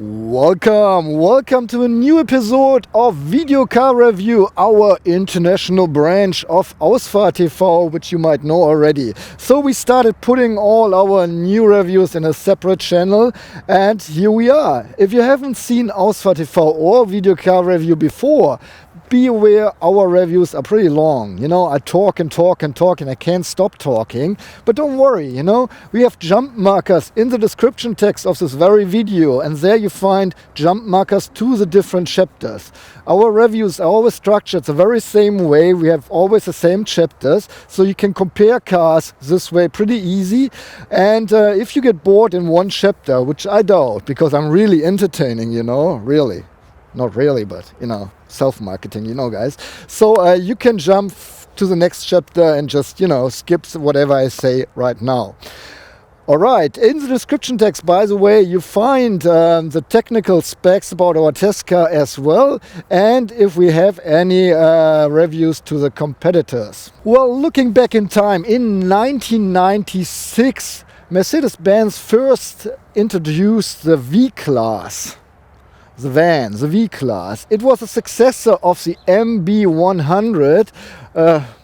Welcome to a new episode of Video Car Review, our international branch of Ausfahrt TV, which you might know already. So we started putting all our new reviews in a separate channel, and here we are. If you haven't seen Ausfahrt TV or Video Car Review before, be aware our reviews are pretty long. I talk and I can't stop talking. But don't worry, we have jump markers in the description text of this very video, and there you find jump markers to the different chapters. Our reviews are always structured the very same way. We have always the same chapters, so you can compare cars this way pretty easy. And if you get bored in one chapter, which I doubt, because I'm really entertaining, really. Not really, but, self-marketing, guys. So you can jump to the next chapter and just, skip whatever I say right now. All right, in the description text, by the way, you find the technical specs about our test car as well, and if we have any reviews to the competitors. Well, looking back in time, in 1996, Mercedes-Benz first introduced the V-Class. The van, the V-Class. It was a successor of the MB100,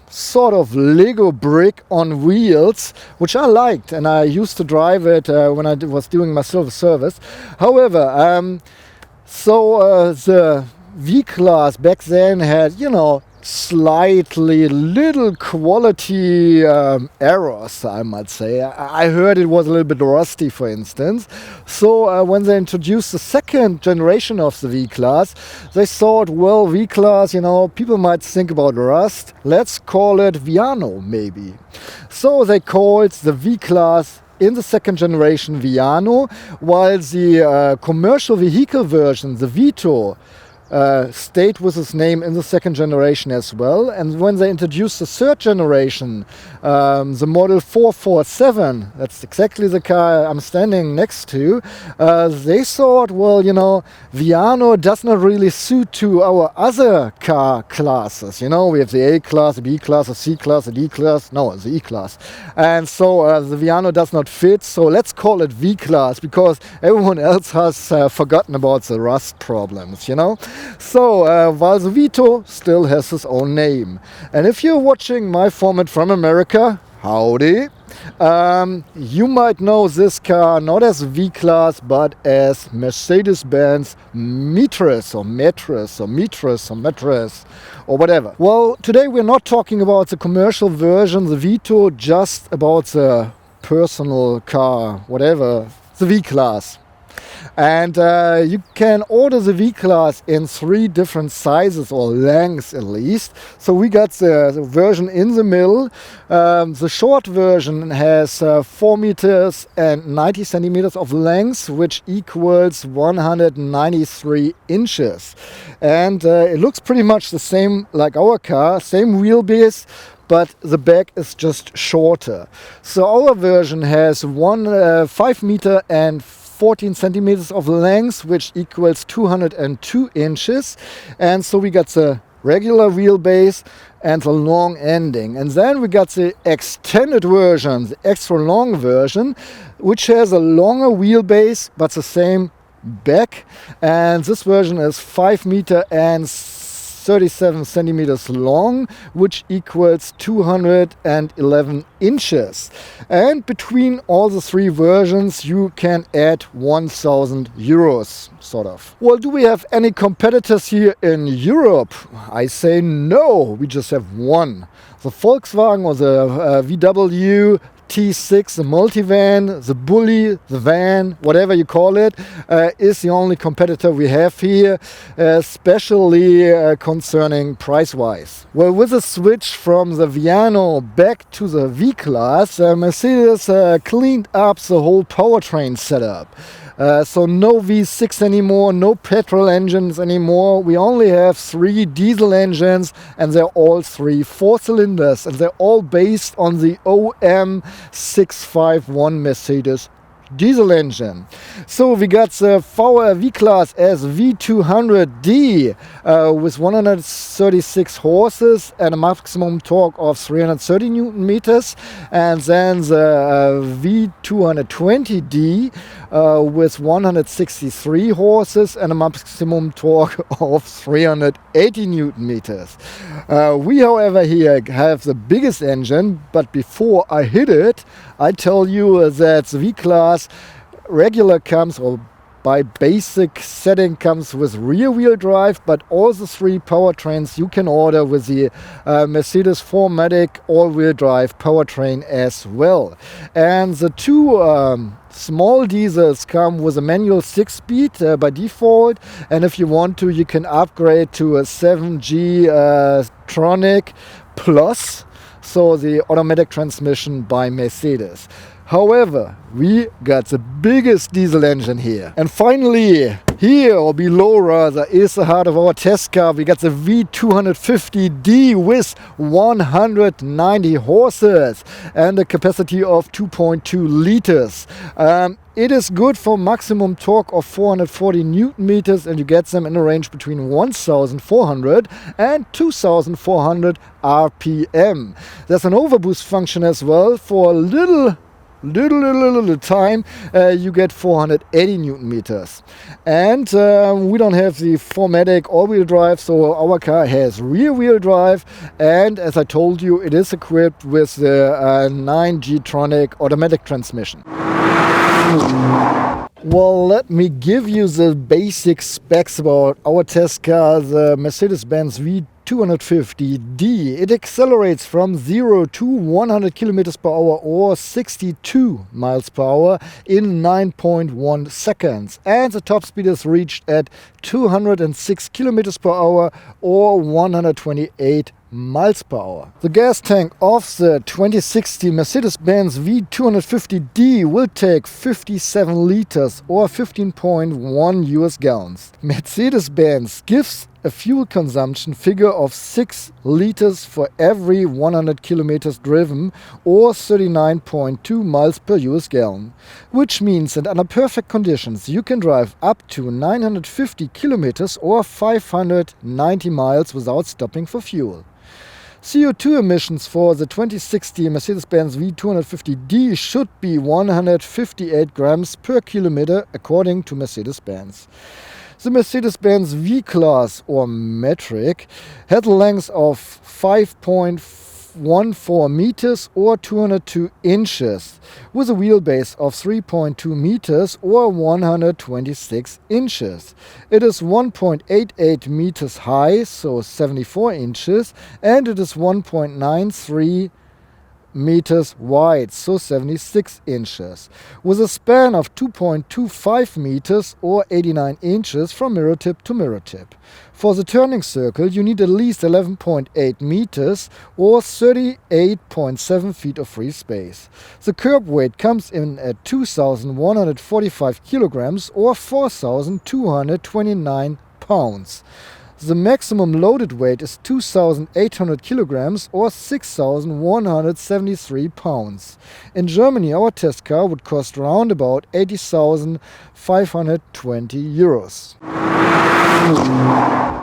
sort of Lego brick on wheels, which I liked, and I used to drive it when I was doing my silver service. However, the V-Class back then had, slightly little quality errors, I might say. I heard it was a little bit rusty, for instance. So when they introduced the second generation of the V-Class, they thought, well, V-Class, people might think about rust. Let's call it Viano, maybe. So they called the V-Class in the second generation Viano, while the commercial vehicle version, the Vito, stayed with his name in the second generation as well. And when they introduced the third generation, the model 447, that's exactly the car I'm standing next to, they thought, well, Viano does not really suit to our other car classes. We have the A-Class, the B-Class, the C-Class, the D-Class, no, the E-Class. And so the Viano does not fit, so let's call it V-Class, because everyone else has forgotten about the rust problems, So, while the Vito still has his own name. And if you're watching my format from America, howdy, you might know this car not as V-Class, but as Mercedes-Benz Metris or Metris or Metris or Metris or whatever. Well, today we're not talking about the commercial version, the Vito, just about the personal car, whatever, the V-Class. And you can order the V-Class in 3 different sizes or lengths at least. So we got the version in the middle. The short version has 4 meters and 90 centimeters of length, which equals 193 inches. And it looks pretty much the same like our car, same wheelbase, but the back is just shorter. So our version has 5 meter and 14 centimeters of length, which equals 202 inches. And so we got the regular wheelbase and the long ending. And then we got the extended version, the extra long version, which has a longer wheelbase, but the same back. And this version is 5 meter and 37 centimeters long, which equals 211 inches. And between all the 3 versions, you can add 1,000 euros, sort of. Well, do we have any competitors here in Europe? I say no, we just have one. The Volkswagen or the VW T6, the multivan, the bully, the van, whatever you call it, is the only competitor we have here, especially concerning price-wise. Well, with the switch from the Viano back to the V-Class, Mercedes cleaned up the whole powertrain setup. So no V6 anymore, no petrol engines anymore. We only have 3 diesel engines, and they're all 3 4-cylinders, and they're all based on the OM651 Mercedes diesel engine. So we got the V-Class as V200D with 136 horses and a maximum torque of 330 Newton meters, and then the V220D with 163 horses and a maximum torque of 380 Newton meters. We, however, here have the biggest engine, but before I hit it, I tell you that the V-Class regular comes, or by basic setting, comes with rear-wheel drive, but all the three powertrains you can order with the Mercedes 4MATIC all-wheel drive powertrain as well. And the two small diesels come with a manual 6-speed by default, and if you want to, you can upgrade to a 7G Tronic Plus, so the automatic transmission by Mercedes. However, we got the biggest diesel engine here. And finally, here or below rather, is the heart of our test car. We got the V250D with 190 horses and a capacity of 2.2 liters. It is good for maximum torque of 440 Newton meters, and you get them in a range between 1,400 and 2,400 RPM. There's an overboost function as well. For a little time, you get 480 Newton meters. And we don't have the 4MATIC all-wheel drive, so our car has rear-wheel drive, and as I told you, it is equipped with the 9G Tronic automatic transmission. Well, let me give you the basic specs about our test car, the Mercedes-Benz V250D. It accelerates from 0 to 100 kilometers per hour or 62 miles per hour in 9.1 seconds. And the top speed is reached at 206 kilometers per hour or 128 miles per hour. The gas tank of the 2060 Mercedes-Benz V250D will take 57 liters or 15.1 US gallons. Mercedes-Benz gives a fuel consumption figure of 6 liters for every 100 kilometers driven or 39.2 miles per US gallon, which means that under perfect conditions you can drive up to 950 kilometers or 590 miles without stopping for fuel. CO2 emissions for the 2060 Mercedes-Benz V250D should be 158 grams per kilometer according to Mercedes-Benz. The Mercedes-Benz V-Class or Metric had a length of 5.14 meters or 202 inches with a wheelbase of 3.2 meters or 126 inches. It is 1.88 meters high, so 74 inches, and it is 1.93 meters wide, so 76 inches, with a span of 2.25 meters or 89 inches from mirror tip to mirror tip. For the turning circle you need at least 11.8 meters or 38.7 feet of free space. The curb weight comes in at 2,145 kilograms or 4,229 pounds. The maximum loaded weight is 2,800 kilograms or 6,173 pounds. In Germany, our test car would cost around about 80,520 euros.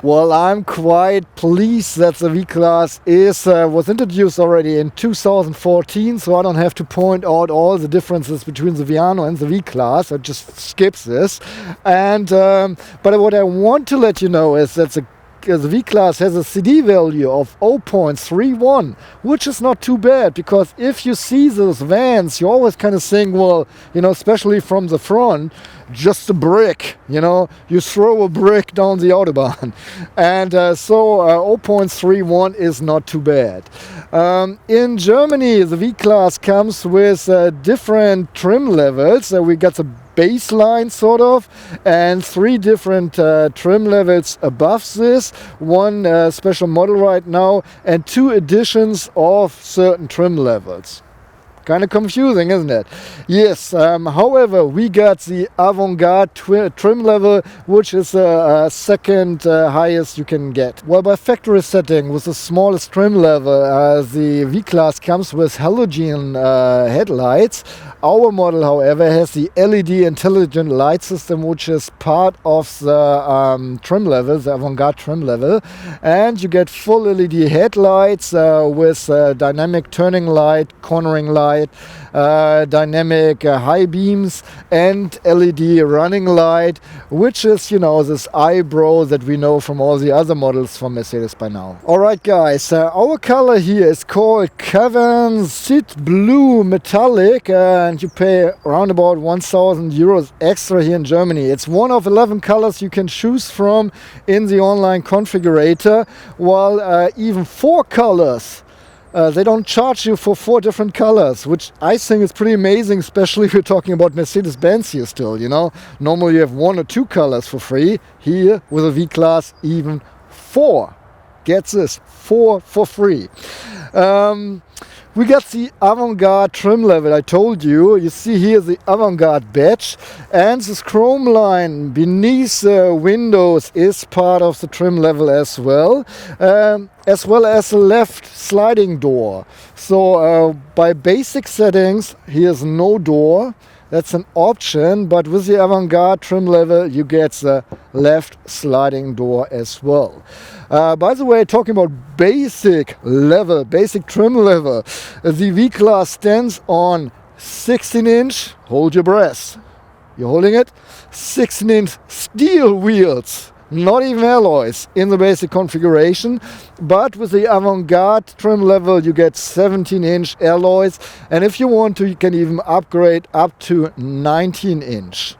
Well, I'm quite pleased that the V-Class was introduced already in 2014, so I don't have to point out all the differences between the Viano and the V-Class. I just skip this. And but what I want to let you know is that the V-Class has a CD value of 0.31, which is not too bad, because if you see those vans, you always kind of think, well, especially from the front, just a brick, you throw a brick down the Autobahn. And so 0.31 is not too bad. In Germany, the V-Class comes with different trim levels. We got the baseline sort of, and 3 different trim levels above this, one special model right now, and 2 additions of certain trim levels. Kind of confusing, isn't it? Yes, however, we got the Avantgarde trim level, which is the second highest you can get. Well, by factory setting, with the smallest trim level, the V-Class comes with halogen headlights. Our model, however, has the LED intelligent light system, which is part of the trim level, the Avantgarde trim level. And you get full LED headlights with dynamic turning light, cornering light, dynamic high beams, and LED running light, which is, you know, this eyebrow that we know from all the other models from Mercedes by now. Alright guys, our color here is called Cavansite Blue Metallic, and you pay around about 1,000 euros extra here in Germany. It's one of 11 colors you can choose from in the online configurator, while even 4 colors. They don't charge you for 4 different colors, which I think is pretty amazing, especially if you're talking about Mercedes-Benz here still, you know. Normally you have 1 or 2 colors for free. Here, with a V-Class, even 4. Get this, 4 for free. We got the Avantgarde trim level, I told you. You see here the Avantgarde badge, and this chrome line beneath the windows is part of the trim level as well as the left sliding door. So by basic settings, here's no door. That's an option, but with the Avantgarde trim level, you get the left sliding door as well. By the way, talking about basic trim level, the V-Class stands on 16-inch, hold your breath, you're holding it, 16-inch steel wheels. Not even alloys in the basic configuration, but with the Avantgarde trim level you get 17-inch alloys, and if you want to you can even upgrade up to 19-inch.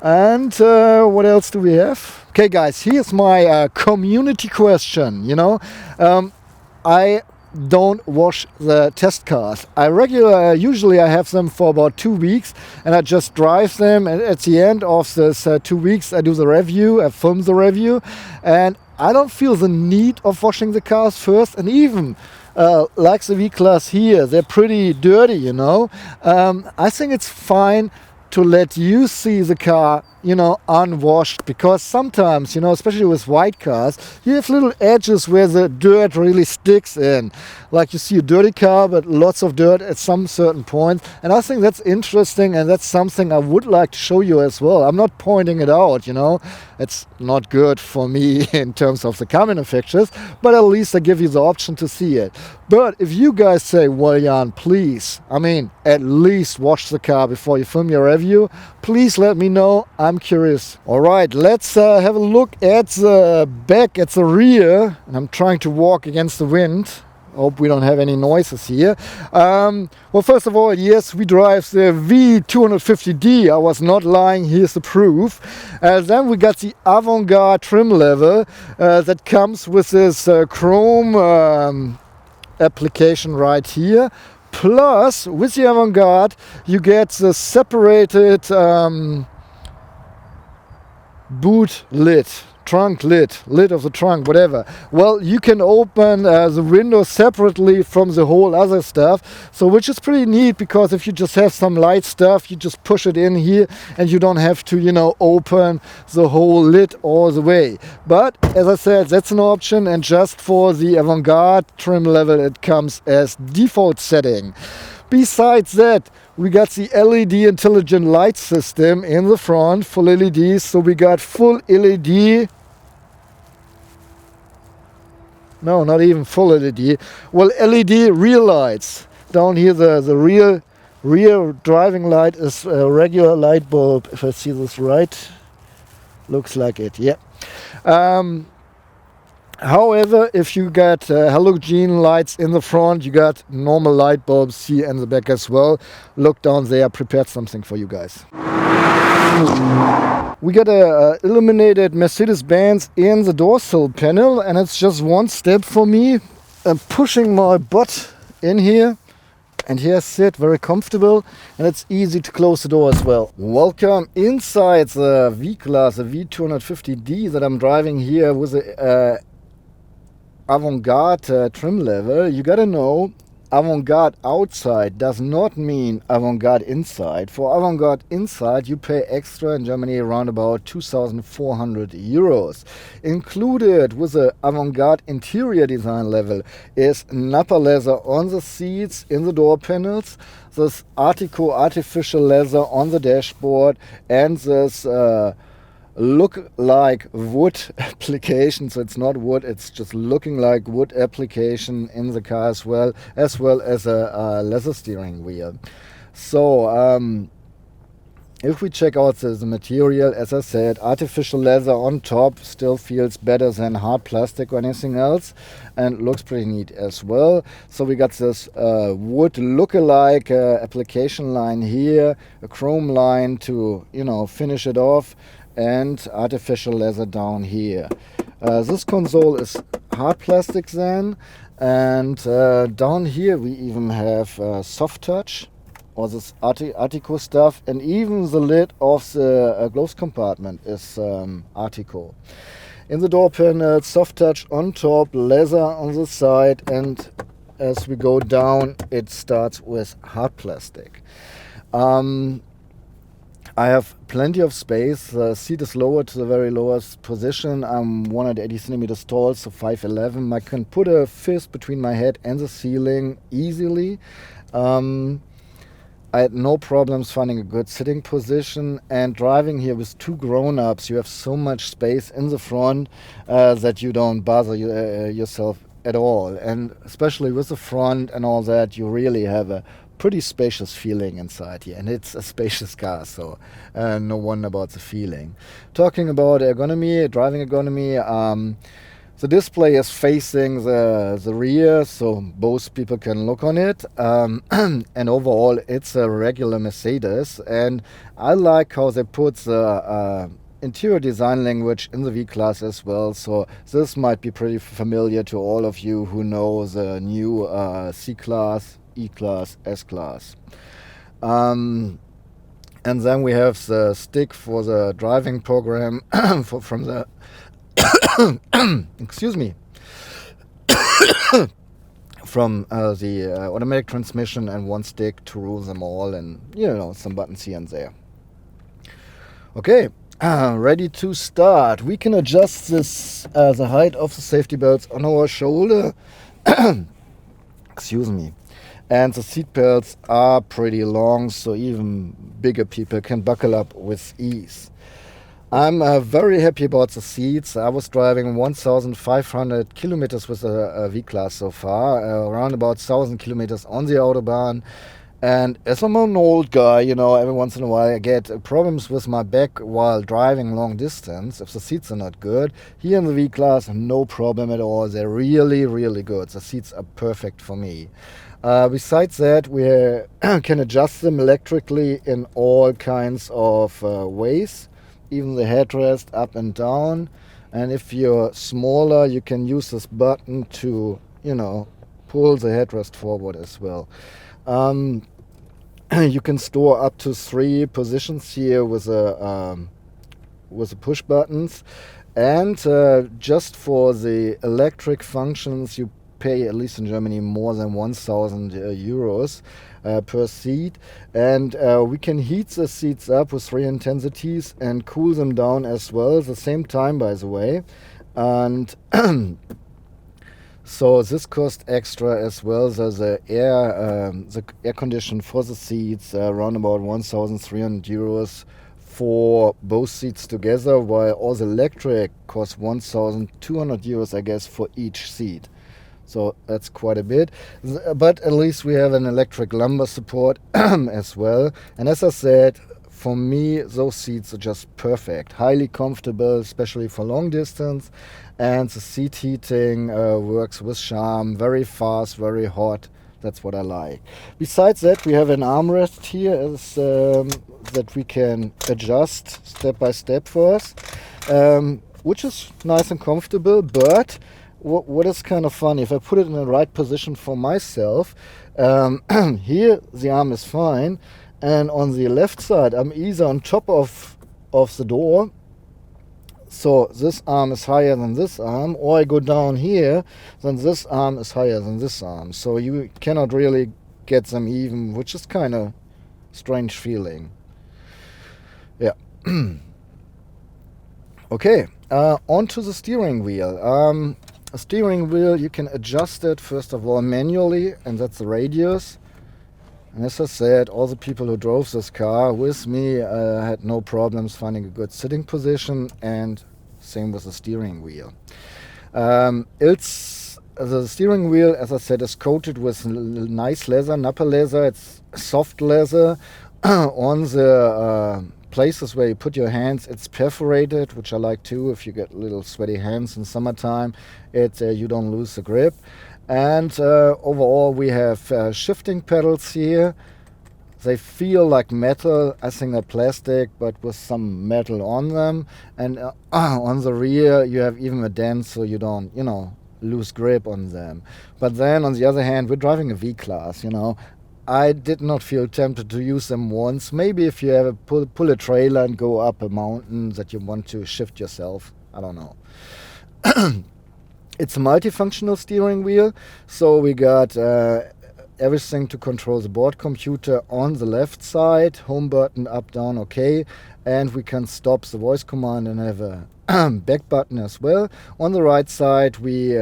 And what else do we have? Okay guys, here's my community question. You know, I don't wash the test cars. Usually I have them for about 2 weeks, and I just drive them, and at the end of this 2 weeks I do the review, I film the review, and I don't feel the need of washing the cars first. And even like the V-Class here, they're pretty dirty, you know. I think it's fine to let you see the car, you know, unwashed, because sometimes, you know, especially with white cars, you have little edges where the dirt really sticks in. Like you see a dirty car, but lots of dirt at some certain point. And I think that's interesting, and that's something I would like to show you as well. I'm not pointing it out, you know. It's not good for me in terms of the car manufacturers, but at least I give you the option to see it. But if you guys say, well, Jan, please, I mean, at least wash the car before you film your review, please let me know. I'm curious. All right, let's have a look at the back, at the rear. And I'm trying to walk against the wind. Hope we don't have any noises here. Well, first of all, yes, we drive the V250D. I was not lying. Here's the proof. Then we got the Avantgarde trim level that comes with this chrome application right here. Plus, with the Avantgarde, you get the separated boot lid, trunk lid of the trunk, whatever. Well, you can open the window separately from the whole other stuff, so which is pretty neat, because if you just have some light stuff, you just push it in here and you don't have to, you know, open the whole lid all the way. But as I said, that's an option, and just for the Avantgarde trim level it comes as default setting. Besides that, we got the LED intelligent light system in the front, full LEDs. So we got full LED. No, not even full LED. Well, LED rear lights. Down here, the rear driving light is a regular light bulb. If I see this right, looks like it. Yeah. However, if you got halogen lights in the front, you got normal light bulbs here in the back as well. Look down there, I prepared something for you guys. We got a illuminated Mercedes-Benz in the door sill panel, and it's just one step for me. I'm pushing my butt in here, and here I sit very comfortable, and it's easy to close the door as well. Welcome inside the V-Class, the V250D that I'm driving here with the Avantgarde trim level. You gotta know, avant-garde outside does not mean avant-garde inside. For avant-garde inside, you pay extra in Germany around about 2,400 euros. Included with the avant-garde interior design level is Nappa leather on the seats, in the door panels, this Artico artificial leather on the dashboard, and this look like wood application. So it's not wood, it's just looking like wood application in the car as well as a leather steering wheel. So if we check out the material, as I said, artificial leather on top still feels better than hard plastic or anything else, and looks pretty neat as well. So we got this wood look-alike application line here, a chrome line to finish it off, and artificial leather down here. This console is hard plastic then, and down here we even have soft touch, or this Artico stuff, and even the lid of the gloves compartment is Artico. In the door panel, soft touch on top, leather on the side, and as we go down it starts with hard plastic. I have plenty of space. The seat is lowered to the very lowest position. I'm 180 centimeters tall, so 5'11". I can put a fist between my head and the ceiling easily. I had no problems finding a good sitting position, and driving here with two grown-ups, you have so much space in the front that you don't bother yourself at all. And especially with the front and all that, you really have a pretty spacious feeling inside here, and it's a spacious car, so no wonder about the feeling. Talking about ergonomy, driving ergonomy, the display is facing the rear, so both people can look on it, and overall it's a regular Mercedes, and I like how they put the interior design language in the V-Class as well, so this might be pretty familiar to all of you who know the new C-Class, E-Class, S-Class. And then we have the stick for the driving program from the excuse me, from the automatic transmission, and one stick to rule them all, and some buttons here and there. Okay, ready to start. We can adjust this the height of the safety belts on our shoulder. Excuse me. And the seat belts are pretty long, so even bigger people can buckle up with ease. I'm very happy about the seats. I was driving 1,500 kilometers with a V-Class so far, around about 1,000 kilometers on the Autobahn. And as I'm an old guy, every once in a while I get problems with my back while driving long distance if the seats are not good. Here in the V-Class, no problem at all. They're really, really good. The seats are perfect for me. Besides that, we can adjust them electrically in all kinds of ways, even the headrest up and down. And if you're smaller, you can use this button to, pull the headrest forward as well. You can store up to 3 positions here with the push buttons, and just for the electric functions you pay, at least in Germany, more than 1,000 euros per seat, and we can heat the seats up with 3 intensities and cool them down as well at the same time, by the way, and so this costs extra as well. So the air condition for the seats around about 1,300 euros for both seats together, while all the electric costs 1,200 euros, I guess, for each seat. So that's quite a bit, but at least we have an electric lumbar support as well. And as I said, for me, those seats are just perfect, highly comfortable, especially for long distance. And the seat heating works with charm, very fast, very hot. That's what I like. Besides that, we have an armrest here that we can adjust step by step for us, which is nice and comfortable, but what is kind of funny, if I put it in the right position for myself, here the arm is fine, and on the left side I'm either on top of the door So this arm is higher than this arm, or I go down here, then this arm is higher than this arm. So you cannot really get them even, which is kind of strange feeling. Yeah. Okay, onto the steering wheel. A steering wheel, you can adjust it first of all manually, and that's the radius. And as I said, all the people who drove this car with me had no problems finding a good sitting position, and same with the steering wheel. The steering wheel, as I said, is coated with nice leather, Nappa leather. It's soft leather. On the places where you put your hands, it's perforated, which I like too. If you get little sweaty hands in summertime, you don't lose the grip. And overall, we have shifting pedals here. They feel like metal. I think they're plastic, but with some metal on them. And on the rear, you have even a dent, so you don't, lose grip on them. But then, on the other hand, we're driving a V-Class, I did not feel tempted to use them once. Maybe if you have a pull a trailer and go up a mountain that you want to shift yourself. I don't know. It's a multifunctional steering wheel, so we got everything to control the board computer on the left side, home button, up, down, okay, and we can stop the voice command and have a back button as well. On the right side, we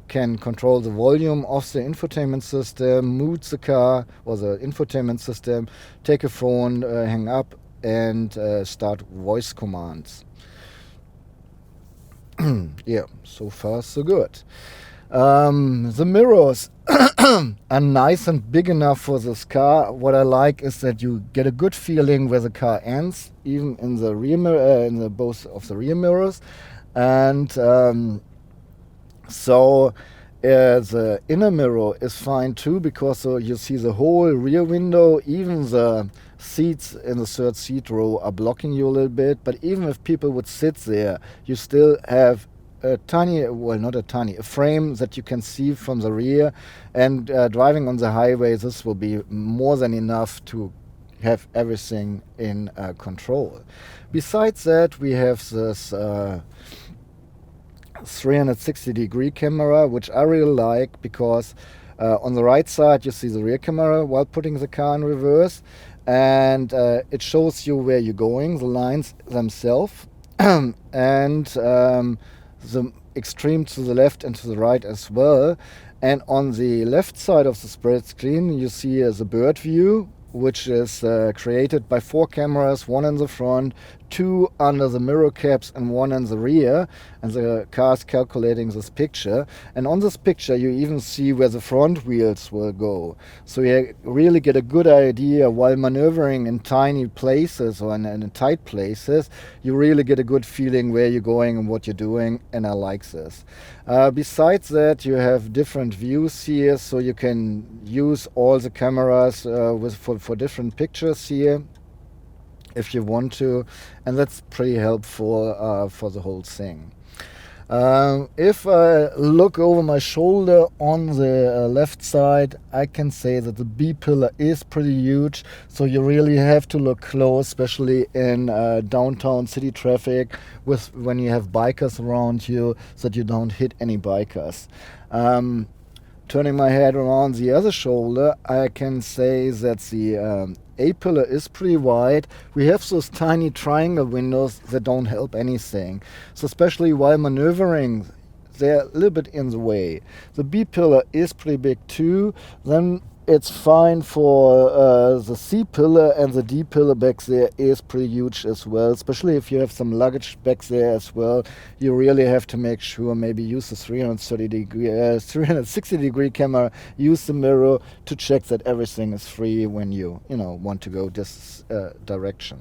can control the volume of the infotainment system, mute the car or the infotainment system, take a phone, hang up, and start voice commands. Yeah, so far so good. The mirrors are nice and big enough for this car. What I like is that you get a good feeling where the car ends, even in the rear mirror, in the both of the rear mirrors, and so the inner mirror is fine too, because you see the whole rear window. Even the seats in the third seat row are blocking you a little bit, but even if people would sit there, you still have a frame that you can see from the rear, and driving on the highway, this will be more than enough to have everything in control. Besides that, we have this 360-degree camera, which I really like, because on the right side you see the rear camera while putting the car in reverse, and it shows you where you're going, the lines themselves, and the extreme to the left and to the right as well. And on the left side of the spread screen, you see the bird view, which is created by 4 cameras, 1 in the front, 2 under the mirror caps, and 1 in the rear, and the car is calculating this picture. And on this picture you even see where the front wheels will go, so you really get a good idea while maneuvering in tiny places or in tight places. You really get a good feeling where you're going and what you're doing, and I like this. Besides that, you have different views here, so you can use all the cameras for different pictures here if you want to, and that's pretty helpful for the whole thing. If I look over my shoulder on the left side, I can say that the B-pillar is pretty huge, so you really have to look close, especially in downtown city traffic when you have bikers around you, so that you don't hit any bikers. Turning my head around the other shoulder, I can say that the A-pillar is pretty wide. We have those tiny triangle windows that don't help anything. So especially while maneuvering, they're a little bit in the way. The B-pillar is pretty big too. Then it's fine for the C-pillar, and the D-pillar back there is pretty huge as well. Especially if you have some luggage back there as well, you really have to make sure, maybe use the 360-degree camera, use the mirror to check that everything is free when you want to go this direction.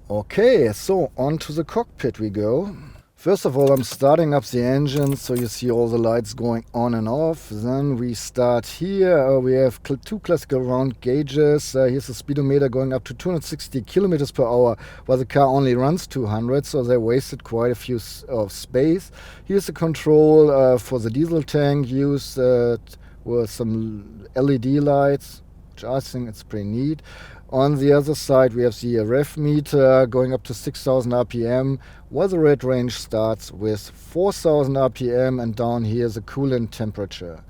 Okay, so on to the cockpit we go. First of all, I'm starting up the engine, so you see all the lights going on and off. Then we start here. We have 2 classical round gauges. Here's the speedometer going up to 260 kilometers per hour, while the car only runs 200, so they wasted quite a few of space. Here's the control for the diesel tank used with some LED lights. which I think it's pretty neat. On the other side we have the ref meter going up to 6000 RPM, while the red range starts with 4000 RPM, and down here the coolant temperature.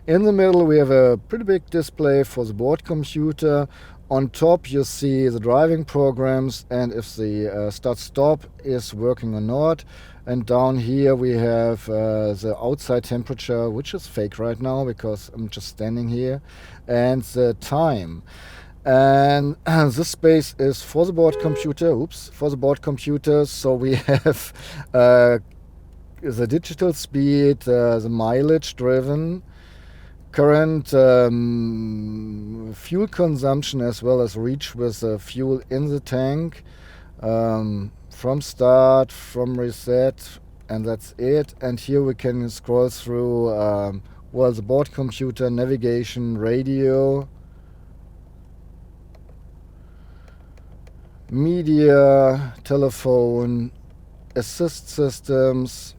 In the middle we have a pretty big display for the board computer. On top you see the driving programs and if the start-stop is working or not. And down here we have the outside temperature, which is fake right now because I'm just standing here, and the time. And this space is for the board computer, so we have the digital speed, the mileage driven, current fuel consumption, as well as reach with fuel in the tank, from start, from reset, and that's it. And here we can scroll through the board computer, navigation, radio, media, telephone, assist systems.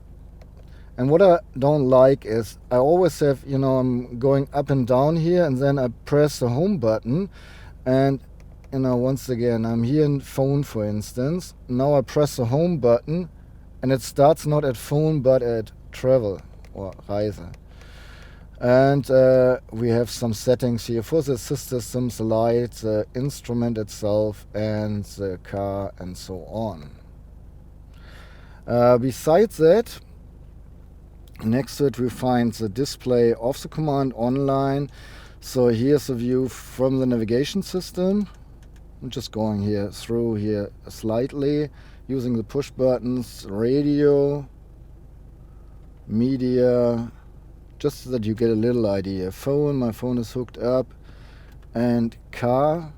And what I don't like is I always have, I'm going up and down here, and then I press the home button, and once again I'm here in phone, for instance. Now I press the home button and it starts not at phone but at travel or Reise. And we have some settings here for the assist systems, the light, the instrument itself, and the car, and so on. Besides that, next to it we find the display of the command online. So here's a view from the navigation system. I'm just going here through here slightly, using the push buttons, radio, media, just so that you get a little idea. Phone, my phone is hooked up, and car.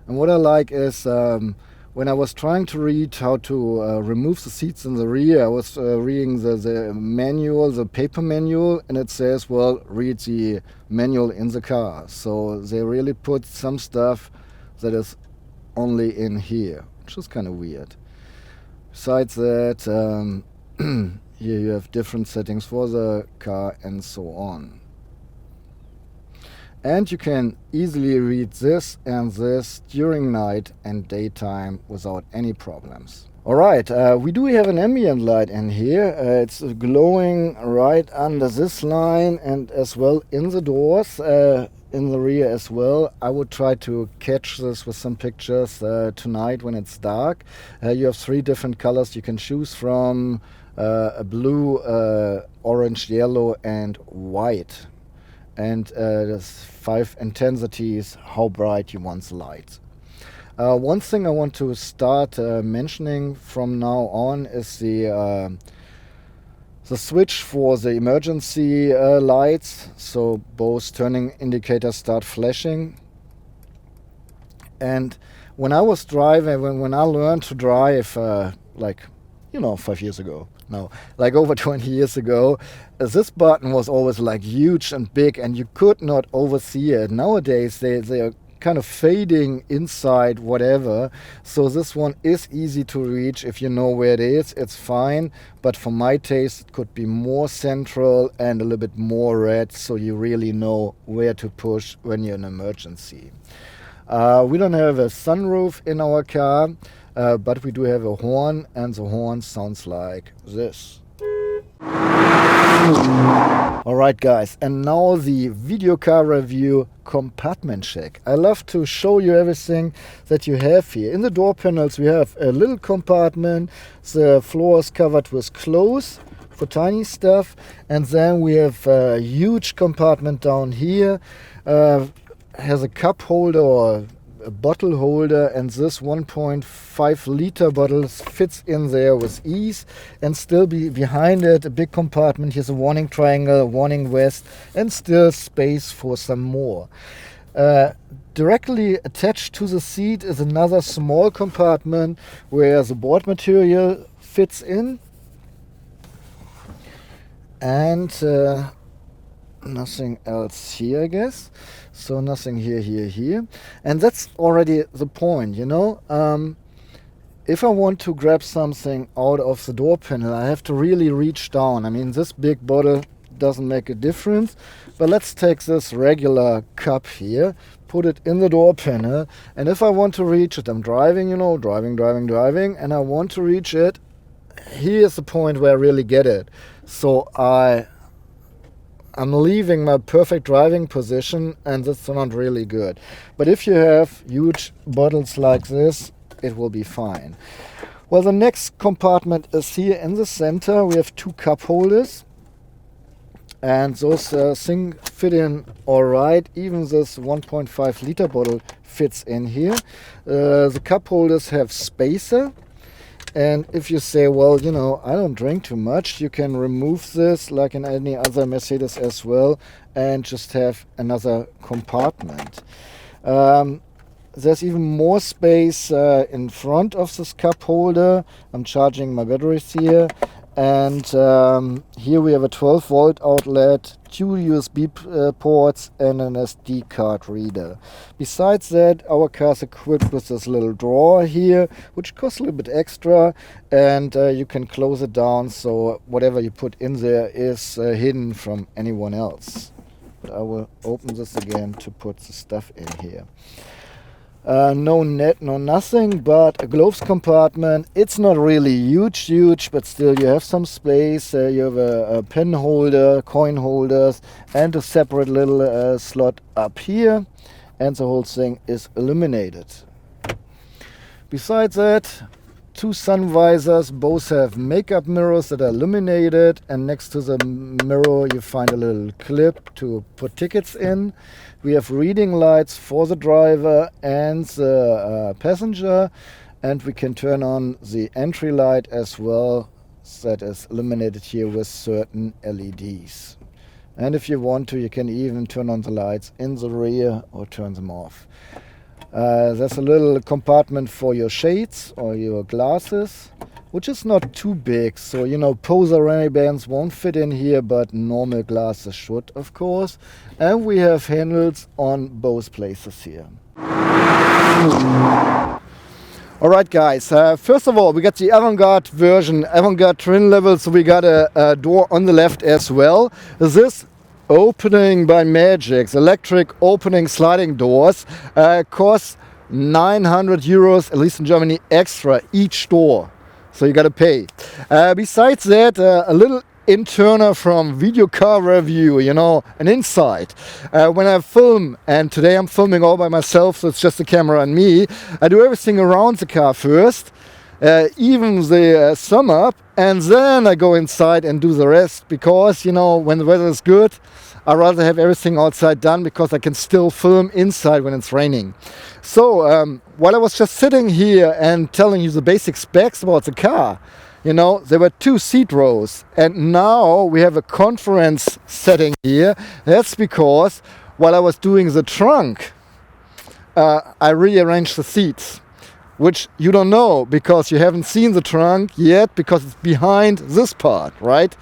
And what I like is when I was trying to read how to remove the seats in the rear, I was reading the manual, the paper manual, and it says, well, read the manual in the car. So they really put some stuff that is only in here, which is kind of weird. Besides that, here you have different settings for the car and so on. And you can easily read this and this during night and daytime without any problems. Alright, we do have an ambient light in here. It's glowing right under this line and as well in the doors, in the rear as well. I would try to catch this with some pictures tonight when it's dark. You have 3 different colors you can choose from, a blue, orange, yellow and white. And there's 5 intensities how bright you want the lights. One thing I want to start mentioning from now on is the switch for the emergency lights. So both turning indicators start flashing. And when I was driving, when I learned to drive, 5 years ago, no, like over 20 years ago, this button was always like huge and big and you could not oversee it. Nowadays they are kind of fading inside whatever, so this one is easy to reach. If you know where it is, it's fine, but for my taste it could be more central and a little bit more red, so you really know where to push when you're in an emergency. We don't have a sunroof in our car, but we do have a horn, and the horn sounds like this. Alright guys, and now the video car review compartment check. I love to show you everything that you have here. In the door panels we have a little compartment, the floor is covered with clothes for tiny stuff, and then we have a huge compartment down here, has a cup holder or a bottle holder, and this 1.5 liter bottle fits in there with ease. And still behind it a big compartment. Here's a warning triangle, a warning vest, and still space for some more. Directly attached to the seat is another small compartment where the board material fits in, and nothing else here, I guess. So nothing here. And that's already the point, If I want to grab something out of the door panel, I have to really reach down. I mean, this big bottle doesn't make a difference. But let's take this regular cup here, put it in the door panel, and if I want to reach it, I'm driving, driving, and I want to reach it, here's the point where I really get it. So I'm leaving my perfect driving position, and that's not really good. But if you have huge bottles like this, it will be fine. Well, the next compartment is here in the center. We have 2 cup holders, and those things fit in alright. Even this 1.5 liter bottle fits in here. The cup holders have spacer. And if you say, well, I don't drink too much, you can remove this like in any other Mercedes as well and just have another compartment. There's even more space in front of this cup holder. I'm charging my batteries here. And here we have a 12 volt outlet, 2 USB ports and an SD card reader. Besides that, our car is equipped with this little drawer here, which costs a little bit extra, and you can close it down so whatever you put in there is hidden from anyone else. But I will open this again to put the stuff in here. No net, no nothing, but a gloves compartment. It's not really huge, but still you have some space. You have a pen holder, coin holders, and a separate little slot up here, and the whole thing is illuminated. Besides that, 2 sun visors, both have makeup mirrors that are illuminated, and next to the mirror you find a little clip to put tickets in. We have reading lights for the driver and the passenger, and we can turn on the entry light as well, that is illuminated here with certain LEDs. And if you want to, you can even turn on the lights in the rear or turn them off. There's a little compartment for your shades or your glasses, which is not too big. So, Poser Ray-Bans won't fit in here, but normal glasses should, of course. And we have handles on both places here. Alright guys, first of all, we got the Avantgarde version, Avantgarde trim level, so we got a door on the left as well. This opening by Magics, electric opening sliding doors, costs 900 euros, at least in Germany, extra each door. So you got to pay. Besides that, a little interner from Video Car Review, an insight. When I film, and today I'm filming all by myself, so it's just the camera and me, I do everything around the car first, even the sum up, and then I go inside and do the rest, because, when the weather is good, I'd rather have everything outside done, because I can still film inside when it's raining. So, while I was just sitting here and telling you the basic specs about the car, there were 2 seat rows, and now we have a conference setting here. That's because while I was doing the trunk, I rearranged the seats, which you don't know because you haven't seen the trunk yet, because it's behind this part, right?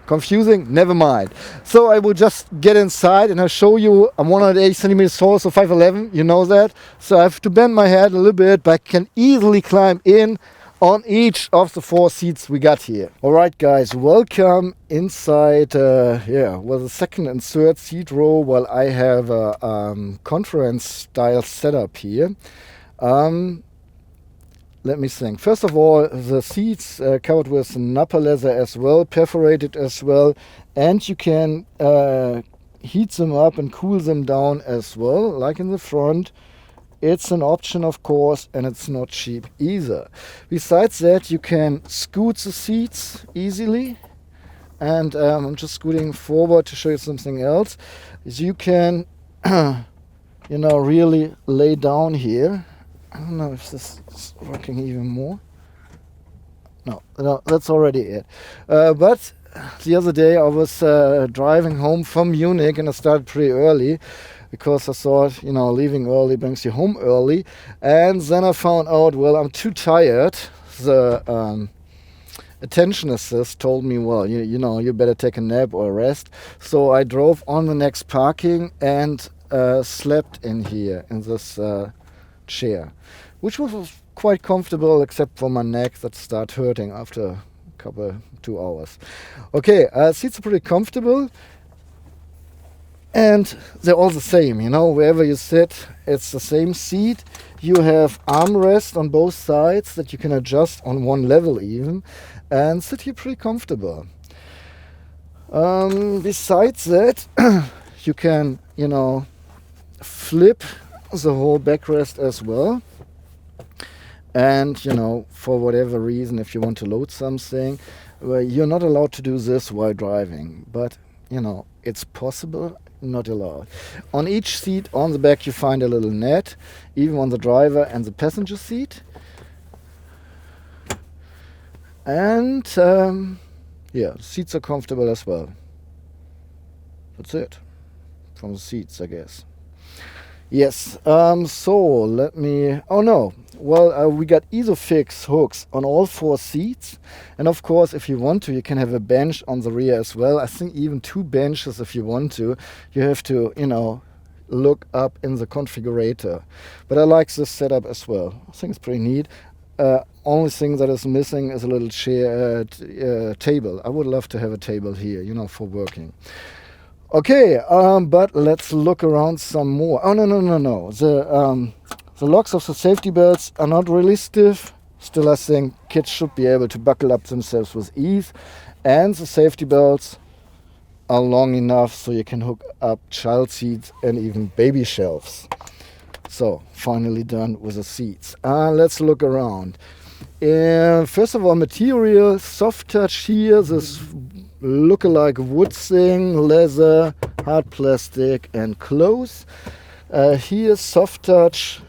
Confusing? Never mind. So I will just get inside and I'll show you. I'm 180 centimeters tall, so 5'11", you know that. So I have to bend my head a little bit, but I can easily climb in on each of the 4 seats we got here. Alright guys, welcome inside the second and third seat row, while I have a conference style setup here. Let me think. First of all, the seats covered with nappa leather as well, perforated as well, and you can heat them up and cool them down as well, like in the front. It's an option, of course, and it's not cheap either. Besides that, you can scoot the seats easily, and I'm just scooting forward to show you something else. Is you can, really lay down here. I don't know if this is working even more. No, that's already it. But the other day I was driving home from Munich, and I started pretty early because I thought, leaving early brings you home early. And then I found out, well, I'm too tired. The attention assist told me, well, you better take a nap or a rest. So I drove on the next parking and slept in here in this chair, which was quite comfortable except for my neck that started hurting after a 2 hours. Okay, seats are pretty comfortable. And they're all the same, wherever you sit, it's the same seat. You have armrest on both sides that you can adjust on one level even, and sit here pretty comfortable. Besides that, you can, flip the whole backrest as well. And, for whatever reason, if you want to load something, you're not allowed to do this while driving. But, it's possible. Not allowed. On each seat on the back you find a little net, even on the driver and the passenger seat. And seats are comfortable as well. That's it from the seats, I guess. Yes, so let me... Oh no, well, we got Isofix hooks on all 4 seats. And of course, if you want to, you can have a bench on the rear as well. I think even 2 benches if you want to. You have to, look up in the configurator. But I like this setup as well. I think it's pretty neat. Only thing that is missing is a little chair, table. I would love to have a table here, for working. Okay, but let's look around some more. Oh, no. The locks of the safety belts are not really stiff. Still, I think kids should be able to buckle up themselves with ease. And the safety belts are long enough so you can hook up child seats and even baby shelves. So, finally done with the seats. Let's look around. First of all, material, soft touch here, this look-alike wood thing, leather, hard plastic and clothes. Here, soft touch,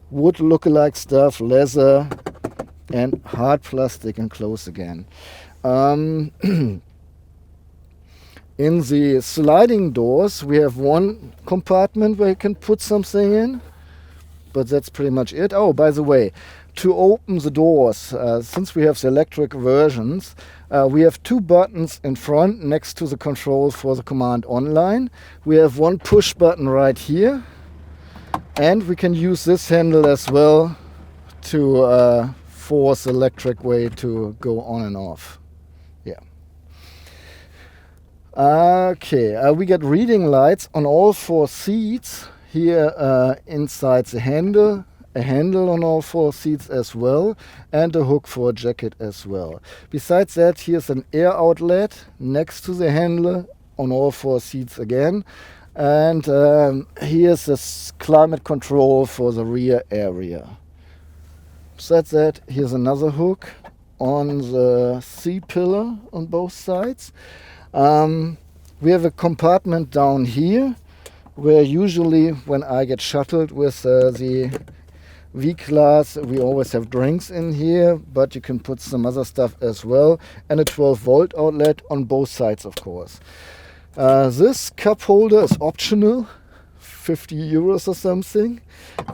wood look-alike stuff, leather and hard plastic and clothes again. In the sliding doors, we have one compartment where you can put something in, but that's pretty much it. Oh, by the way, to open the doors, since we have the electric versions, we have 2 buttons in front next to the control for the command online. We have one push button right here, and we can use this handle as well to force the electric way to go on and off. Yeah. Okay, we got reading lights on all 4 seats. Here inside the handle, a handle on all 4 seats as well, and a hook for a jacket as well. Besides that, here's an air outlet next to the handle on all 4 seats again. And here's this climate control for the rear area. Besides that, here's another hook on the C-pillar on both sides. We have a compartment down here where usually when I get shuttled with the V-Class, we always have drinks in here, but you can put some other stuff as well, and a 12-volt outlet on both sides, of course. This cup holder is optional, 50 euros or something,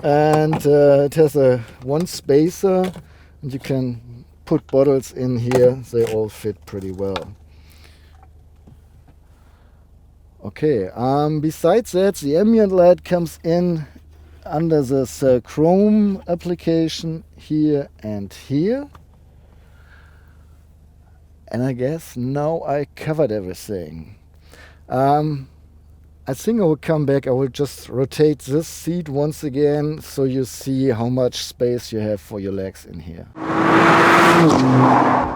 and it has a one spacer, and you can put bottles in here. They all fit pretty well. Okay, besides that, the ambient light comes in under this Chrome application here and here. And I guess now I covered everything. I think I will come back. I will just rotate this seat once again so you see how much space you have for your legs in here.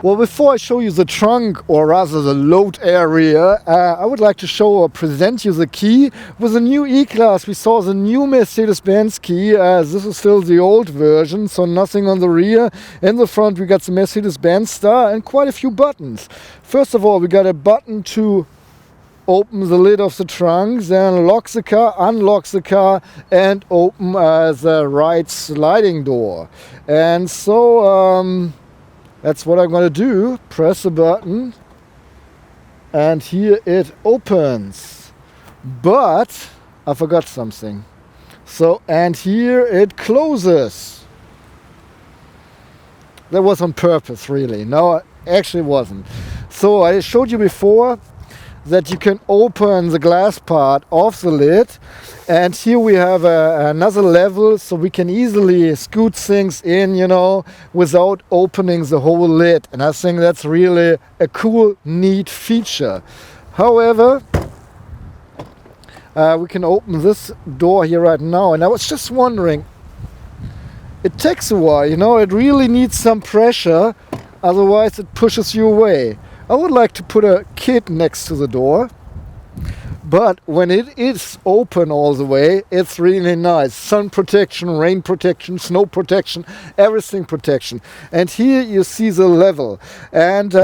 Well, before I show you the trunk, or rather the load area, I would like to show or present you the key. With the new E-Class, we saw the new Mercedes-Benz key. This is still the old version, so nothing on the rear. In the front, we got the Mercedes-Benz star and quite a few buttons. First of all, we got a button to open the lid of the trunk, then lock the car, unlock the car, and open the right sliding door. And so that's what I'm going to do. Press the button, and here it opens. But I forgot something. So, and here it closes. That was on purpose, really. No, actually it wasn't. So I showed you before, that you can open the glass part of the lid. And here we have another level, so we can easily scoot things in, you know, without opening the whole lid. And I think that's really a cool, neat feature. However, we can open this door here right now. And I was just wondering, it takes a while, you know, it really needs some pressure, otherwise it pushes you away. I would like to put a kit next to the door, but when it is open all the way, it's really nice. Sun protection, rain protection, snow protection, everything protection. And here you see the level. And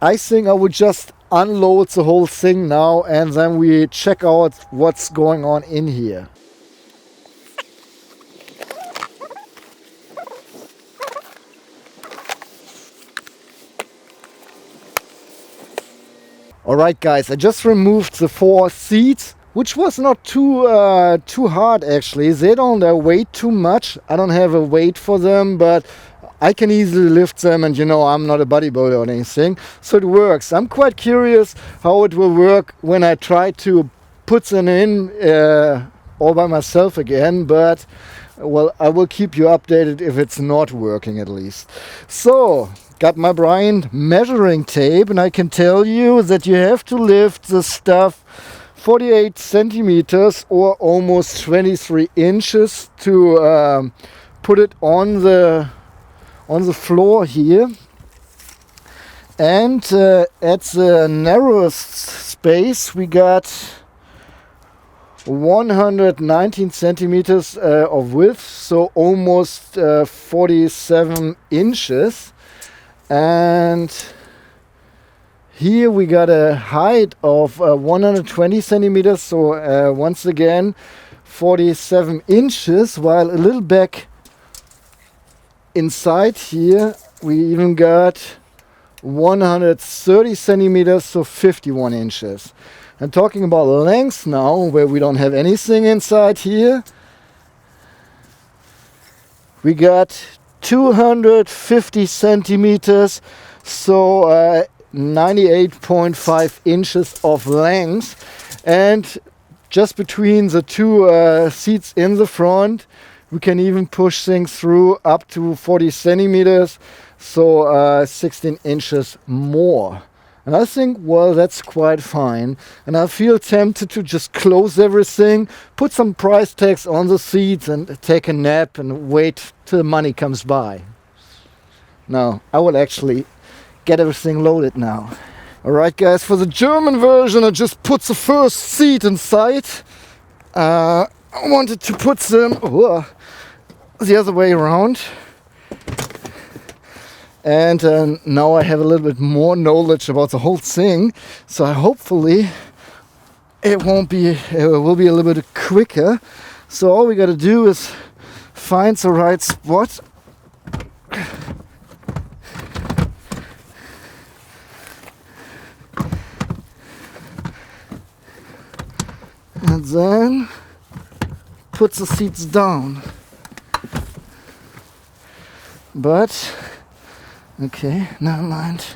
I think I would just unload the whole thing now, and then we check out what's going on in here. Alright guys, I just removed the 4 seats, which was not too hard actually. They don't weigh too much. I don't have a weight for them, but I can easily lift them, and you know, I'm not a bodybuilder or anything, so it works. I'm quite curious how it will work when I try to put them in all by myself again, but well, I will keep you updated if it's not working at least. So, got my Bryant measuring tape, and I can tell you that you have to lift the stuff 48 centimeters or almost 23 inches to put it on the floor here. And at the narrowest space we got 119 centimeters of width, so almost 47 inches. And here we got a height of 120 centimeters, so once again 47 inches, while a little back inside here we even got 130 centimeters, so 51 inches. I'm talking about length now, where we don't have anything inside here. We got 250 centimeters, so 98.5 inches of length. And just between the 2 seats in the front, we can even push things through up to 40 centimeters, so 16 inches more. And I think, well, that's quite fine. And I feel tempted to just close everything, put some price tags on the seats, and take a nap and wait till the money comes by. No, I will actually get everything loaded now. Alright guys, for the German version I just put the first seat inside. I wanted to put them the other way around. And now I have a little bit more knowledge about the whole thing, so hopefully it will be a little bit quicker. So all we got to do is find the right spot. And then put the seats down. But okay, never mind.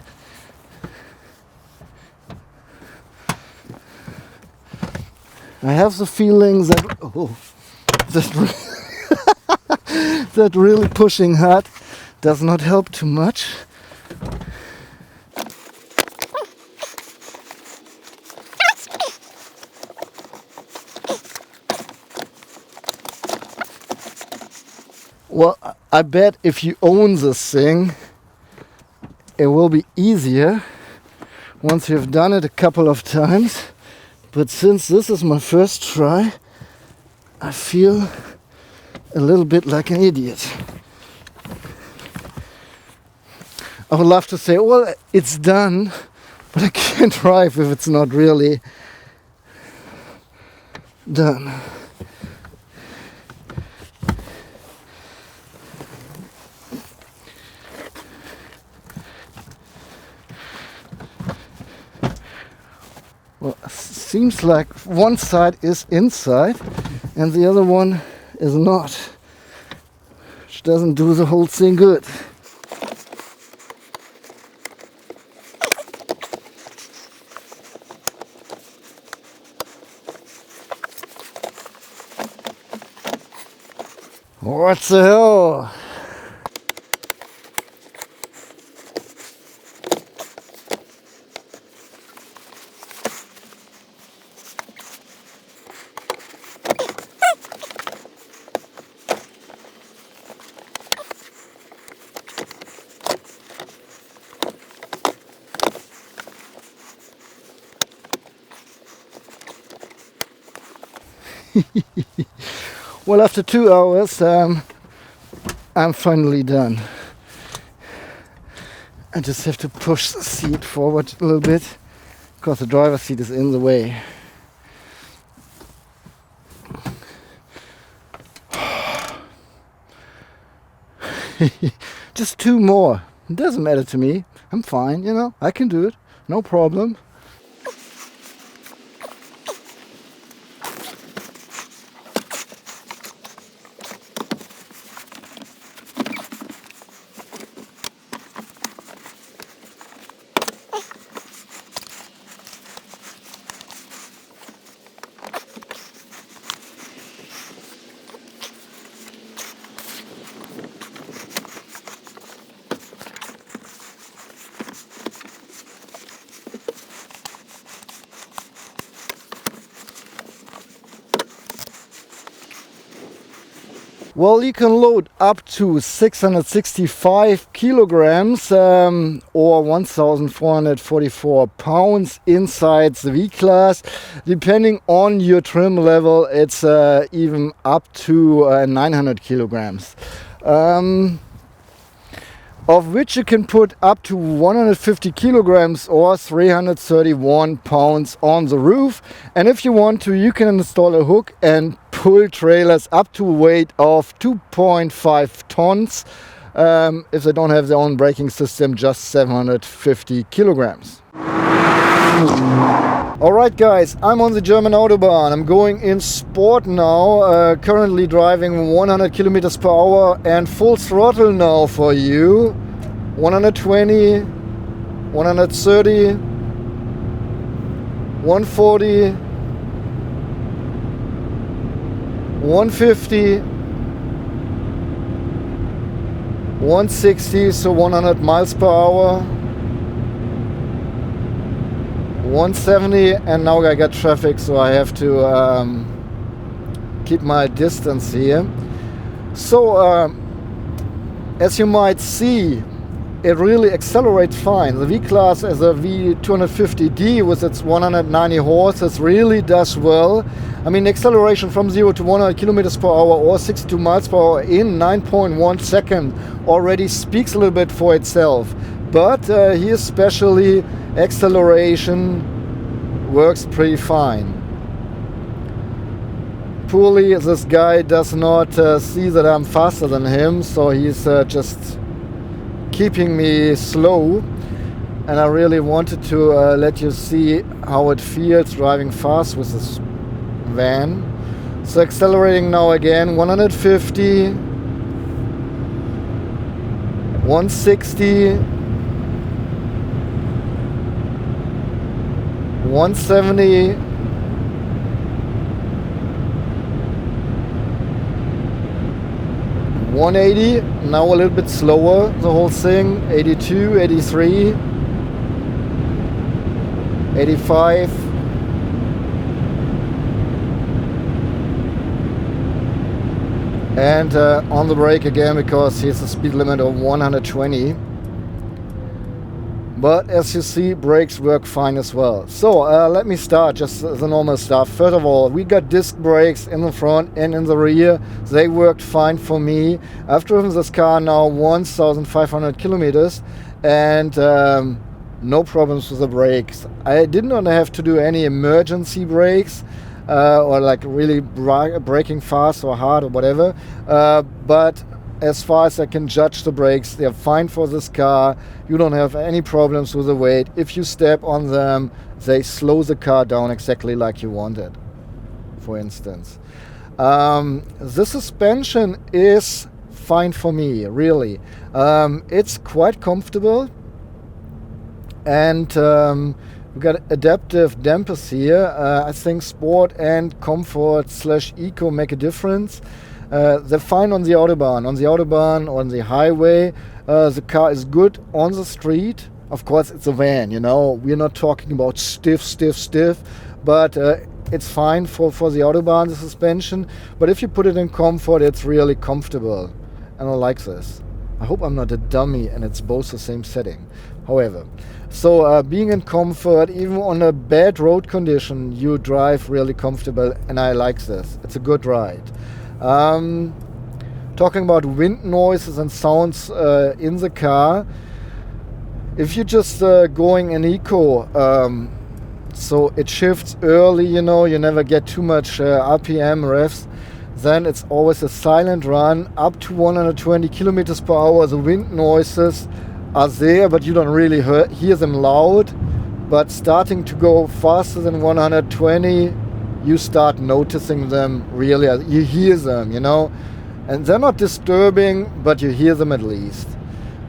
I have the feeling that that really pushing hard does not help too much. Well, I bet if you own this thing, it will be easier once you've done it a couple of times. But since this is my first try, I feel a little bit like an idiot. I would love to say, well, it's done, but I can't drive if it's not really done. Well, seems like one side is inside and the other one is not, which doesn't do the whole thing good. What the hell? Well, after 2 hours, I'm finally done. I just have to push the seat forward a little bit because the driver's seat is in the way. Just 2 more. It doesn't matter to me. I'm fine, you know, I can do it. No problem. Well, you can load up to 665 kilograms or 1,444 pounds inside the V-Class. Depending on your trim level, it's even up to 900 kilograms. Of which you can put up to 150 kilograms or 331 pounds on the roof. And if you want to, you can install a hook and pull trailers up to a weight of 2.5 tons. If they don't have their own braking system, just 750 kilograms. Alright guys, I'm on the German Autobahn. I'm going in sport now, currently driving 100 kilometers per hour and full throttle now for you. 120, 130, 140, 150, 160, so 100 miles per hour. 170, and now I got traffic, so I have to keep my distance here. So as you might see, it really accelerates fine. The V-Class as a V250D with its 190 horses really does well. I mean, acceleration from 0 to 100 kilometers per hour or 62 miles per hour in 9.1 seconds already speaks a little bit for itself. But here especially acceleration works pretty fine. Poorly, this guy does not see that I'm faster than him, so he's just keeping me slow. And I really wanted to let you see how it feels driving fast with this van. So accelerating now again, 150, 160, 170, 180, now a little bit slower, the whole thing, 82, 83, 85, and on the brake again because here's a speed limit of 120. But as you see, brakes work fine as well. So let me start just the normal stuff. First of all, we got disc brakes in the front and in the rear. They worked fine for me. I've driven this car now 1,500 kilometers and no problems with the brakes. I did not have to do any emergency brakes or like really braking fast or hard or whatever. But as far as I can judge the brakes, they're fine for this car. You don't have any problems with the weight. If you step on them, they slow the car down exactly like you want it, for instance. The suspension is fine for me, really. It's quite comfortable. And we've got adaptive dampers here. I think sport and comfort / eco make a difference. They're fine on the Autobahn. On the Autobahn, on the highway, the car is good on the street. Of course, it's a van, you know. We're not talking about stiff, but it's fine for the Autobahn, the suspension. But if you put it in comfort, it's really comfortable. And I like this. I hope I'm not a dummy and it's both the same setting. However, so being in comfort, even on a bad road condition, you drive really comfortable, and I like this. It's a good ride. Talking about wind noises and sounds in the car, if you're just going in eco, so it shifts early, you know, you never get too much RPM revs, then it's always a silent run up to 120 kilometers per hour. The wind noises are there, but you don't really hear them loud. But starting to go faster than 120, you start noticing them really. You hear them, you know, and they're not disturbing, but you hear them at least.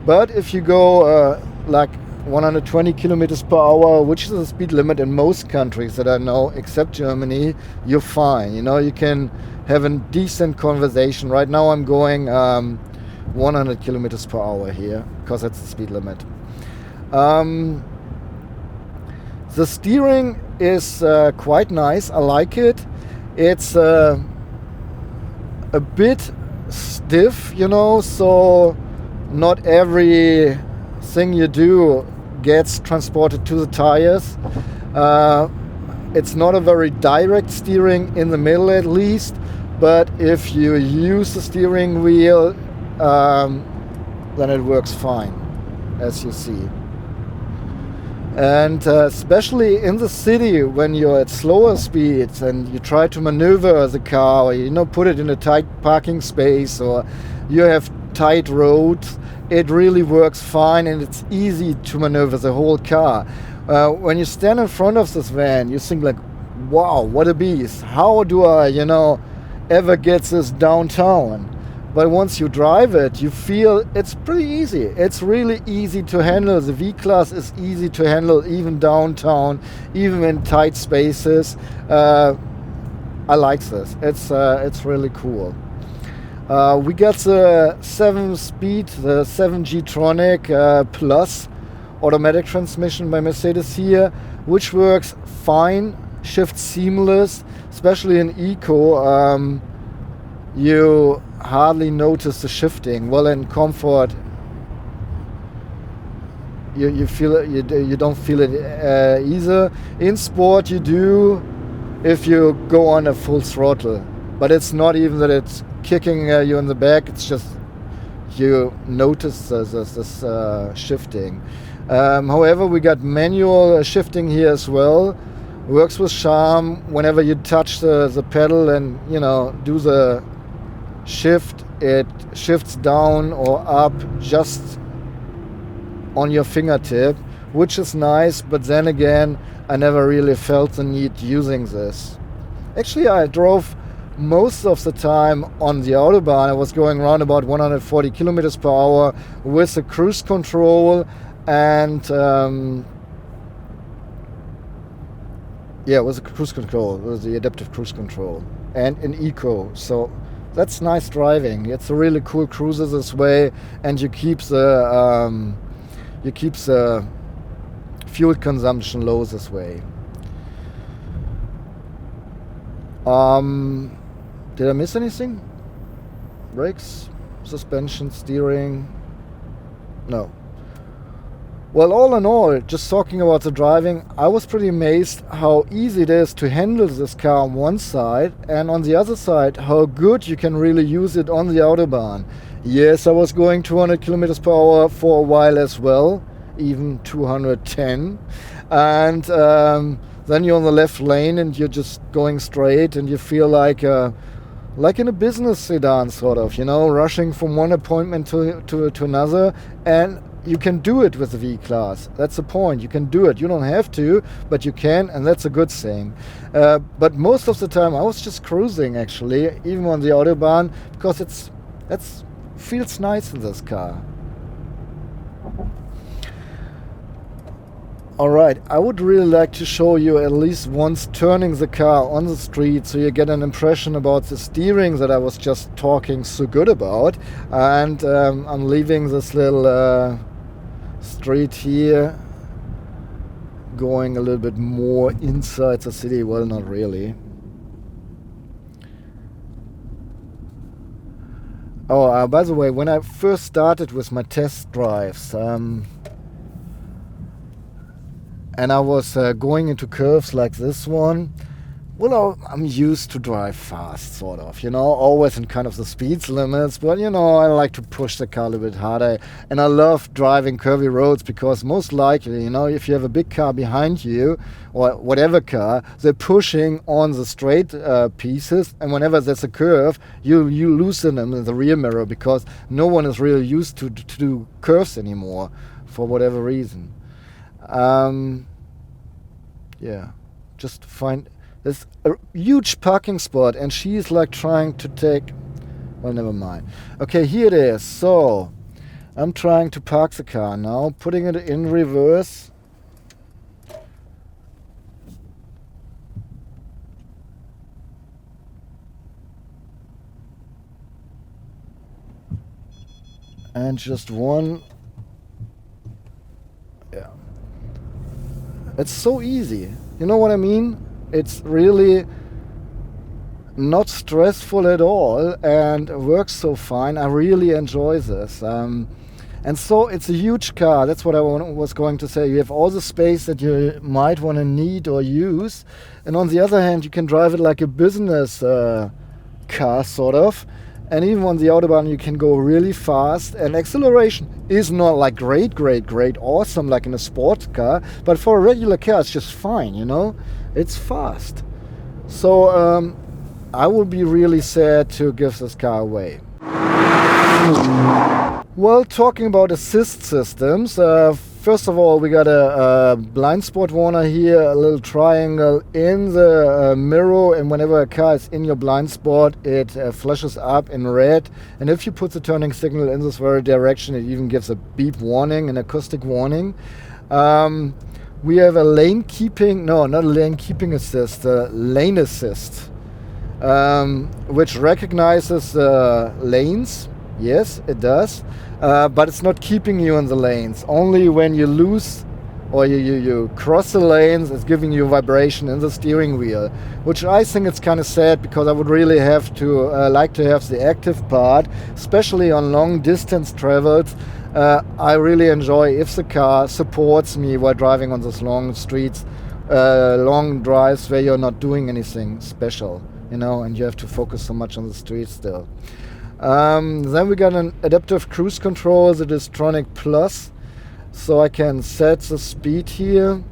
But if you go like 120 kilometers per hour, which is the speed limit in most countries that I know, except Germany, you're fine. You know, you can have a decent conversation. Right now I'm going 100 kilometers per hour here, because that's the speed limit. The steering is quite nice. I like it. It's a bit stiff, you know, so not everything you do gets transported to the tires. It's not a very direct steering in the middle, at least, but if you use the steering wheel, then it works fine, as you see. And especially in the city, when you're at slower speeds and you try to maneuver the car, or, you know, put it in a tight parking space, or you have tight roads, it really works fine, and it's easy to maneuver the whole car. When you stand in front of this van, you think like, wow, what a beast. How do I, you know, ever get this downtown? But once you drive it, you feel it's pretty easy. It's really easy to handle. The V-Class is easy to handle, even downtown, even in tight spaces. I like this. It's really cool. We got the 7-speed, the 7G-Tronic Plus automatic transmission by Mercedes here, which works fine, shifts seamless, especially in eco. You hardly notice the shifting. Well, in comfort, you feel it. You don't feel it either. In sport, you do if you go on a full throttle, but it's not even that it's kicking you in the back. It's just you notice this shifting. However, we got manual shifting here as well. Works with charm. Whenever you touch the pedal and, you know, do the shift, it shifts down or up just on your fingertip, which is nice. But then again, I never really felt the need using this. Actually, I drove most of the time on the Autobahn. I was going around about 140 kilometers per hour with the cruise control and with the cruise control, with the adaptive cruise control, and in eco. So that's nice driving. It's a really cool cruiser this way, and you keep the fuel consumption low this way. Did I miss anything? Brakes, suspension, steering? No. Well, all in all, just talking about the driving, I was pretty amazed how easy it is to handle this car on one side, and on the other side, how good you can really use it on the Autobahn. Yes, I was going 200 kilometers per hour for a while as well, even 210. And then you're on the left lane and you're just going straight, and you feel like in a business sedan, sort of, you know, rushing from one appointment to another. And you can do it with the V-Class. That's the point. You can do it. You don't have to, but you can, and that's a good thing. But most of the time I was just cruising, actually, even on the Autobahn, because it feels nice in this car. Alright, I would really like to show you at least once turning the car on the street so you get an impression about the steering that I was just talking so good about. And I'm leaving this little street here, going a little bit more inside the city. Well, not really. Oh, by the way, when I first started with my test drives, and I was going into curves like this one, well, I'm used to drive fast, sort of, always in kind of the speed limits, but, I like to push the car a little bit harder, and I love driving curvy roads because most likely, if you have a big car behind you, or whatever car, they're pushing on the straight pieces, and whenever there's a curve, you loosen them in the rear mirror because no one is really used to do curves anymore, for whatever reason. Yeah, just find... There's a huge parking spot, and she's like trying to take... Well, never mind. Okay, here it is. So, I'm trying to park the car now, putting it in reverse. And just one... Yeah. It's so easy. You know what I mean? It's really not stressful at all and works so fine. I really enjoy this. And so it's a huge car. That's what I was going to say. You have all the space that you might want to need or use. And on the other hand, you can drive it like a business car, sort of. And even on the Autobahn, you can go really fast. And acceleration is not like great, awesome, like in a sports car. But for a regular car, it's just fine, It's fast. So I would be really sad to give this car away. Well, talking about assist systems, first of all, we got a blind spot warner here, a little triangle in the mirror, and whenever a car is in your blind spot, it flashes up in red. And if you put the turning signal in this very direction, it even gives a beep warning, an acoustic warning. We have a lane keeping, no, not a lane keeping assist, lane assist, which recognizes lanes. Yes, it does. But it's not keeping you in the lanes. Only when you lose or you cross the lanes, it's giving you vibration in the steering wheel, which I think it's kind of sad because I would really have to like to have the active part, especially on long distance travels. I really enjoy if the car supports me while driving on those long streets, long drives where you're not doing anything special, and you have to focus so much on the street still. Then we got an adaptive cruise control, the Distronic Plus, so I can set the speed here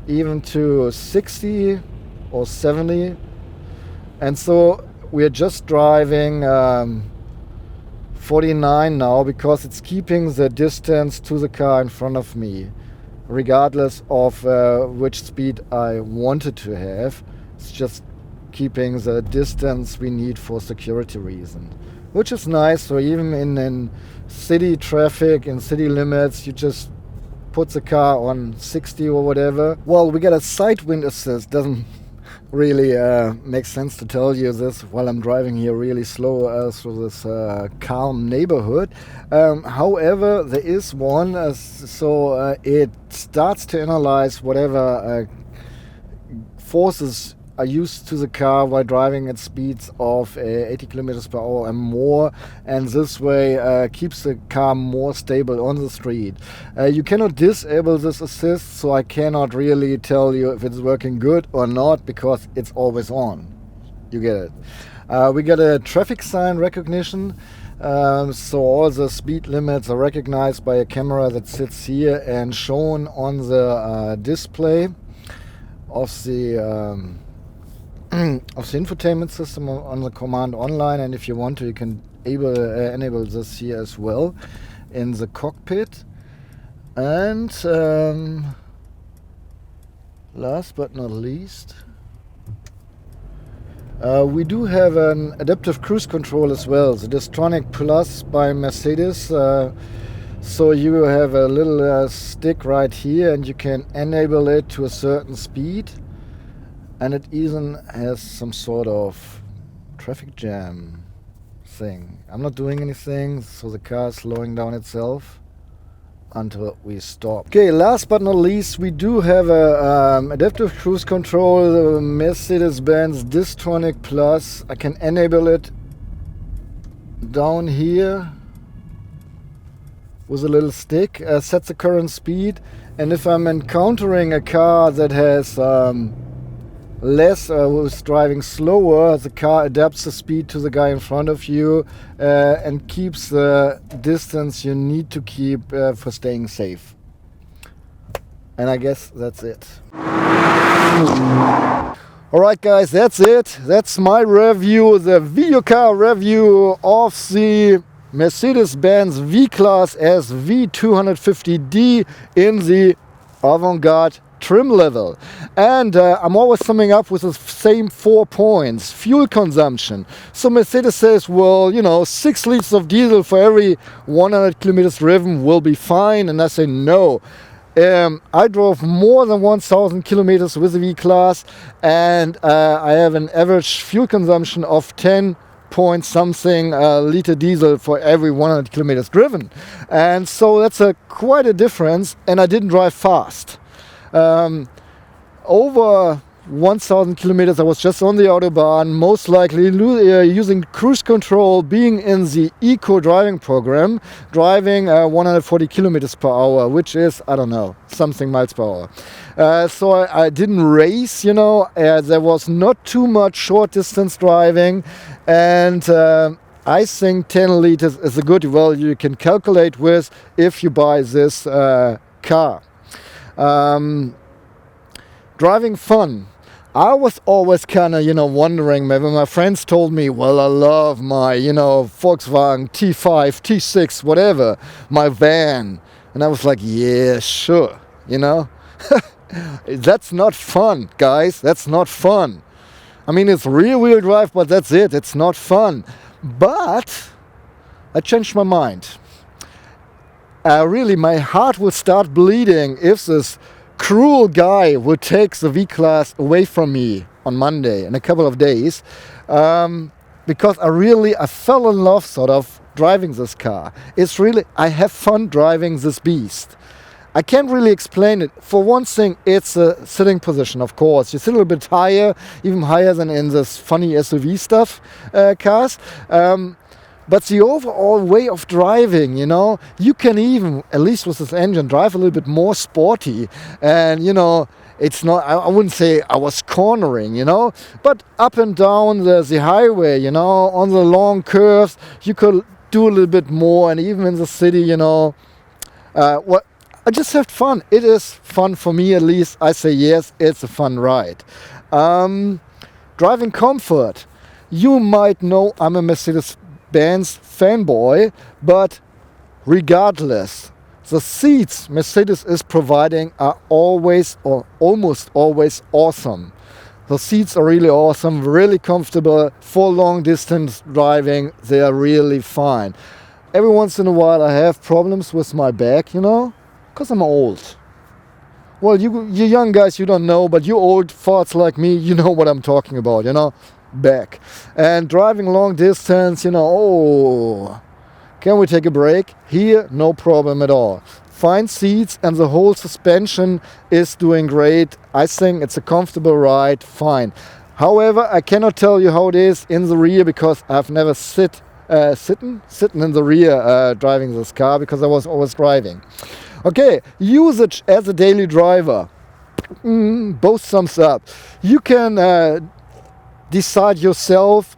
even to 60 or 70, and so we're just driving 49 now because it's keeping the distance to the car in front of me, regardless of which speed I wanted to have. It's just keeping the distance we need for security reasons, which is nice. So even in city traffic, in city limits, you just put the car on 60 or whatever. Well, we got a side wind assist. Doesn't really make sense to tell you this while I'm driving here really slow through this calm neighborhood. However, there is one, so it starts to analyze whatever forces are used to the car while driving at speeds of 80 kilometers per hour and more, and this way keeps the car more stable on the street. You cannot disable this assist, so I cannot really tell you if it's working good or not because it's always on. You get it. We got a traffic sign recognition, so all the speed limits are recognized by a camera that sits here and shown on the display of the infotainment system on the command online, and if you want to, you can enable this here as well in the cockpit. And last but not least, we do have an adaptive cruise control as well, the Distronic Plus by Mercedes. So you have a little stick right here, and you can enable it to a certain speed, and it even has some sort of traffic jam thing. I'm not doing anything, so the car is slowing down itself until we stop. Okay, last but not least, we do have a adaptive cruise control, the Mercedes-Benz Distronic Plus. I can enable it down here with a little stick, set the current speed, and if I'm encountering a car that has who's driving slower, the car adapts the speed to the guy in front of you and keeps the distance you need to keep for staying safe. And I guess that's it. Alright guys, that's it. That's my review, the video car review of the Mercedes-Benz V-Class S V250D in the Avantgarde trim level. And I'm always summing up with the same 4 points. Fuel consumption. So Mercedes says, well, 6 liters of diesel for every 100 kilometers driven will be fine. And I say no. I drove more than 1,000 kilometers with the V-Class, and I have an average fuel consumption of 10 point something liter diesel for every 100 kilometers driven. And so that's quite a difference, and I didn't drive fast. Over 1,000 kilometers I was just on the Autobahn, most likely using cruise control, being in the eco driving program, driving 140 kilometers per hour, which is, I don't know, something miles per hour. So I didn't race, there was not too much short distance driving, and I think 10 liters is a good value you can calculate with if you buy this car. Driving fun. I was always kind of, wondering, maybe my friends told me, well, I love my, Volkswagen T5, T6, whatever, my van. And I was like, yeah, sure, That's not fun, guys. That's not fun. I mean, it's rear-wheel drive, but that's it. It's not fun. But I changed my mind. Really, my heart will start bleeding if this cruel guy will take the V-Class away from me on Monday in a couple of days, because I fell in love sort of driving this car. I have fun driving this beast. I can't really explain it. For one thing, it's a sitting position, of course. You sit a little bit higher, even higher than in this funny SUV stuff cars. But the overall way of driving, you can even, at least with this engine, drive a little bit more sporty. And, it's not, I wouldn't say I was cornering, but up and down the highway, on the long curves, you could do a little bit more. And even in the city, I just had fun. It is fun for me, at least. I say yes, it's a fun ride. Driving comfort. You might know I'm a Mercedes-Benz fanboy, but regardless, the seats Mercedes is providing are always or almost always awesome. The seats are really awesome, really comfortable for long distance driving. They are really fine. Every once in a while I have problems with my back, because I'm old. Well, you young guys, you don't know, but you old farts like me, you know what I'm talking about, back. And driving long distance, can we take a break? Here, no problem at all. Fine seats, and the whole suspension is doing great. I think it's a comfortable ride, fine. However, I cannot tell you how it is in the rear, because I've never sitting in the rear driving this car, because I was always driving. Okay, usage as a daily driver. Both thumbs up. You can decide yourself.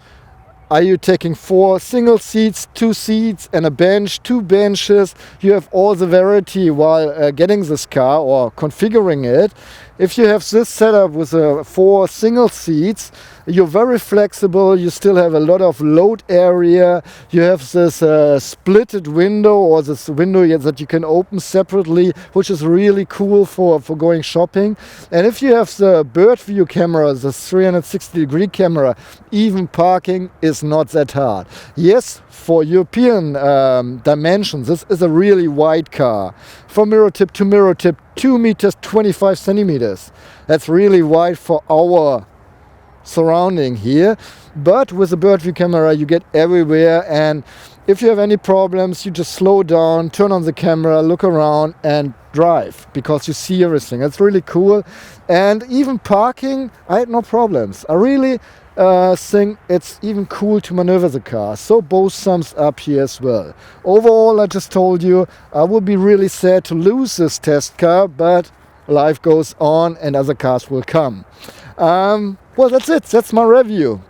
Are you taking 4 single seats, 2 seats and a bench, 2 benches? You have all the variety while getting this car or configuring it. If you have this setup with 4 single seats, you're very flexible. You still have a lot of load area. You have this splitted window, or this window that you can open separately, which is really cool for going shopping. And if you have the bird view camera, the 360-degree camera, even parking is is not that hard. Yes, for European dimensions, this is a really wide car. From mirror tip to mirror tip, 2 meters 25 centimeters. That's really wide for our surrounding here. But with the bird view camera, you get everywhere, and if you have any problems, you just slow down, turn on the camera, look around and drive, because you see everything. It's really cool. And even parking, I had no problems. I really think it's even cool to maneuver the car. So both thumbs up here as well. Overall, I just told you, I would be really sad to lose this test car, but life goes on and other cars will come. Well, that's it. That's my review.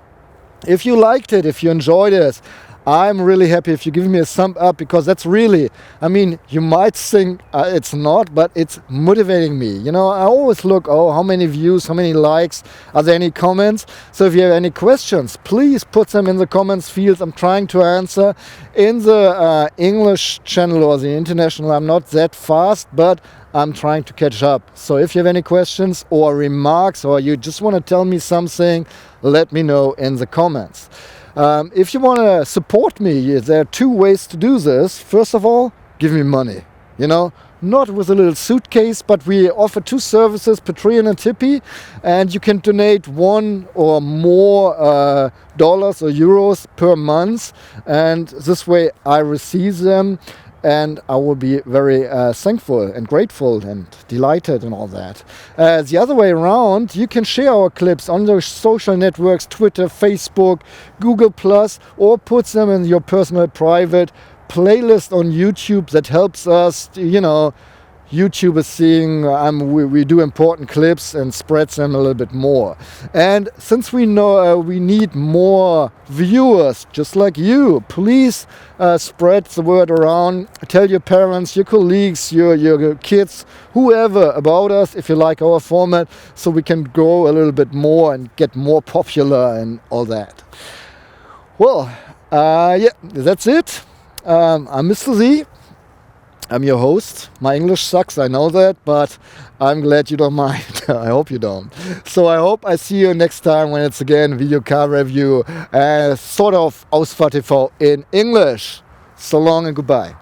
If you liked it, if you enjoyed it, I'm really happy if you give me a thumb up, because that's really, I mean, you might think it's not, but it's motivating me. You know, I always look, oh, how many views, how many likes, are there any comments? So if you have any questions, please put them in the comments field. I'm trying to answer. In the English channel or the international, I'm not that fast, but I'm trying to catch up. So if you have any questions or remarks, or you just want to tell me something, let me know in the comments. If you want to support me, there are two ways to do this. First of all, give me money. You know, not with a little suitcase, but we offer two services, Patreon and Tippy, and you can donate one or more dollars or euros per month, and this way I receive them. And I will be very thankful and grateful and delighted and all that. The other way around, you can share our clips on the social networks, Twitter, Facebook, Google+, or put them in your personal private playlist on YouTube. That helps us, you know, YouTube is seeing we do important clips and spreads them a little bit more. And since we know we need more viewers just like you, please spread the word around. Tell your parents, your colleagues, your kids, whoever about us if you like our format, so we can grow a little bit more and get more popular and all that. Well, yeah, that's it. I'm Mr. Z. I'm your host. My English sucks, I know that, but I'm glad you don't mind. I hope you don't. So I hope I see you next time when it's again video car review, sort of Ausfahrt TV in English. So long and goodbye.